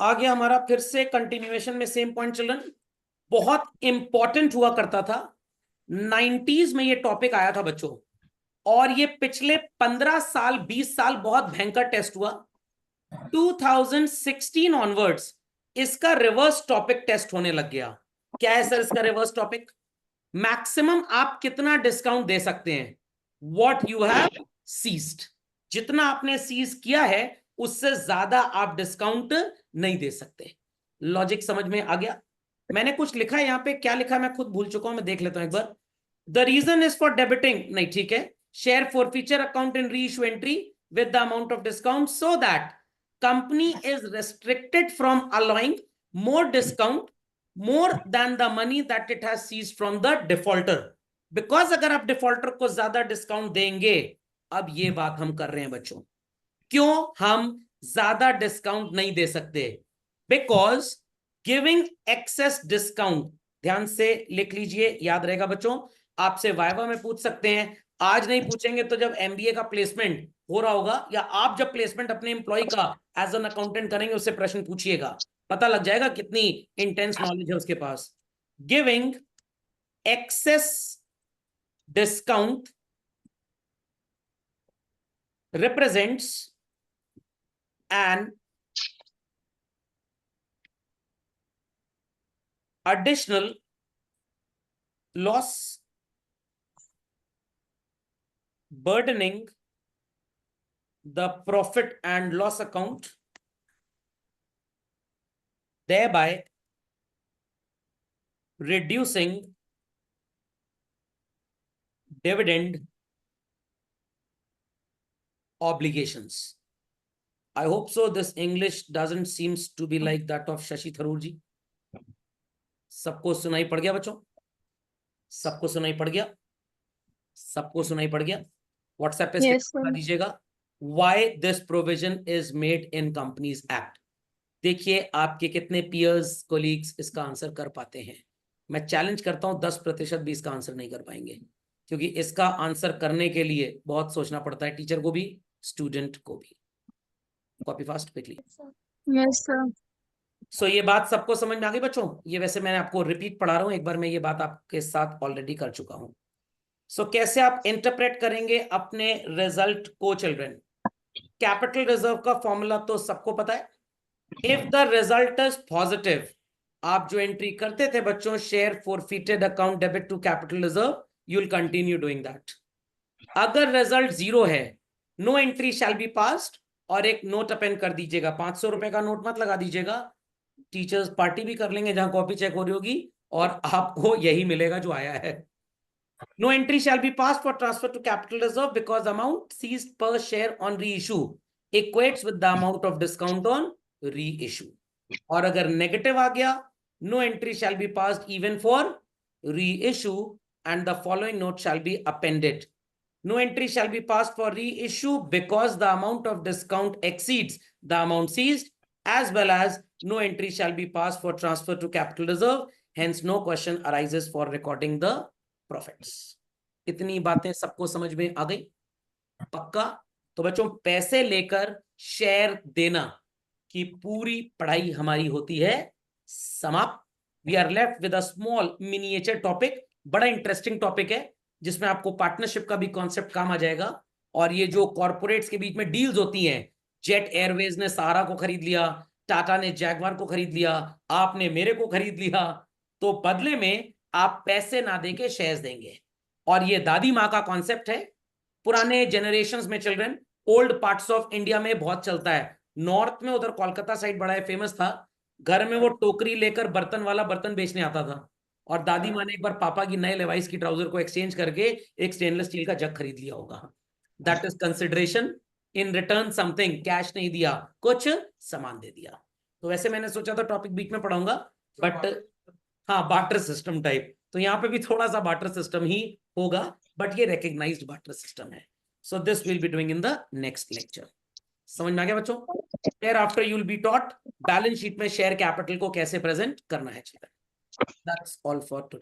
आ गया हमारा फिर से कंटिन्यूएशन में सेम पॉइंट चिल्ड्रन। बहुत इंपॉर्टेंट हुआ करता था 90s में ये टॉपिक आया था बच्चों, और ये पिछले 15 साल 20 साल बहुत भयंकर टेस्ट हुआ। 2016 ऑनवर्ड्स इसका रिवर्स टॉपिक टेस्ट होने लग गया। क्या है सर इसका रिवर्स टॉपिक? मैक्सिमम आप कितना डिस्काउंट दे सकते हैं, व्हाट यू हैव सीज्ड। जितना आपने सीज किया है उससे ज्यादा आप डिस्काउंट नहीं दे सकते। लॉजिक समझ में आ गया? मैंने कुछ लिखा है यहां पे, क्या लिखा है मैं खुद भूल चुका हूं, मैं देख लेता हूं एक बार। The reason is for debiting, नहीं ठीक है, share forfeiture account in reissue entry with the amount of discount so that company is restricted from allowing more discount more than the money that it has seized from the defaulter, because अगर आप defaulter को ज्यादा discount देंगे, अब ये बात हम कर रहे हैं बच्चों, क्यों हम ज्यादा डिस्काउंट नहीं दे सकते? बिकॉज गिविंग एक्सेस डिस्काउंट, ध्यान से लिख लीजिए, याद रहेगा बच्चों, आपसे वाइवा में पूछ सकते हैं, आज नहीं पूछेंगे तो जब एमबीए का प्लेसमेंट हो रहा होगा या आप जब प्लेसमेंट अपने एम्प्लॉय का एज एन अकाउंटेंट करेंगे उससे प्रश्न पूछिएगा, पता लग जाएगा कितनी इंटेंस नॉलेज है उसके पास। Giving excess discount represents an additional loss burdening the profit and loss account, thereby reducing dividend obligations. I hope so. This English doesn't seems to be like that of Shashi Tharoor ji. सबको सुनाई पड़ गया बच्चों? सबको सुनाई पड़ गया? सबको सुनाई पड़ गया? व्हाट्सएप पे बता दीजिएगा why this provision is made in Companies Act. देखिए आपके कितने पियर्स कोलीग्स इसका आंसर कर पाते हैं। मैं चैलेंज करता हूं 10% भी इसका आंसर नहीं कर पाएंगे, क्योंकि इसका आंसर करने के लिए बहुत सोचना पड़ता है, टीचर को भी स्टूडेंट को भी। Copy fast quickly. Yes sir. So ये बात सबको समझ में आ गई बच्चों? ये वैसे मैंने आपको रिपीट पढ़ा रहा हूं, एक बार मैं ये बात आपके साथ ऑलरेडी कर चुका हूं। सो कैसे आप इंटरप्रेट करेंगे अपने रिजल्ट को चिल्ड्रन? कैपिटल रिजर्व का फॉर्मूला तो सबको पता है। If the result is positive, आप जो एंट्री करते थे बच्चों, share forfeited account debit to capital reserve, you will continue doing that. अगर रिजल्ट जीरो है, no entry shall be passed, और एक नोट अपेंड कर दीजिएगा, 500 रुपए का नोट मत लगा दीजिएगा, टीचर्स पार्टी भी कर लेंगे जहां कॉपी चेक हो रही होगी और आपको यही मिलेगा जो आया है। No entry shall be passed for transfer to capital reserve because amount seized per share on reissue equates with the amount of discount on reissue. और अगर नेगेटिव आ गया, no entry shall be passed even for reissue and the following note shall be appended. No entry shall be passed for reissue because the amount of discount exceeds the amount seized, as well as no entry shall be passed for transfer to capital reserve. Hence, no question arises for recording the profits. इतनी बातें सबको समझ में आ गई? पक्का? तो बच्चों पैसे लेकर शेयर देना की पूरी पढ़ाई हमारी होती है समाप्त। We are left with a small miniature topic, बड़ा इंटरेस्टिंग टॉपिक है जिसमें आपको पार्टनरशिप का भी कॉन्सेप्ट काम आ जाएगा। और ये जो कॉर्पोरेट्स के बीच में डील्स होती हैं, जेट एयरवेज ने सहारा को खरीद लिया, टाटा ने जैगवार को खरीद लिया, आपने मेरे को खरीद लिया, तो बदले में आप पैसे ना देके शेयर्स देंगे। और ये दादी माँ का कॉन्सेप्ट है, पुराने जनरेशंस में children, old parts of India में बहुत चलता है। नॉर्थ में उधर कोलकाता साइड बड़ा फेमस था, घर में वो टोकरी लेकर बर्तन वाला बर्तन बेचने आता था, और दादी माँ ने एक बार पापा की नए लेवाइस की ट्राउजर को एक्सचेंज करके एक स्टेनलेस स्टील का जग खरीद लिया होगा। That is consideration, in return something, cash नहीं दिया, कुछ सामान दे दिया। तो वैसे मैंने सोचा था टॉपिक बीच में पढ़ाऊंगा, बट हाँ बार्टर सिस्टम टाइप, तो यहाँ पे भी थोड़ा सा बार्टर सिस्टम ही होगा, बट ये रिकग्नाइज्ड बार्टर सिस्टम है। So this will be doing in the next lecture. समझ में आ गया बच्चों? Thereafter you will be taught balance sheet में शेयर कैपिटल को कैसे प्रेजेंट करना है। That's all for today.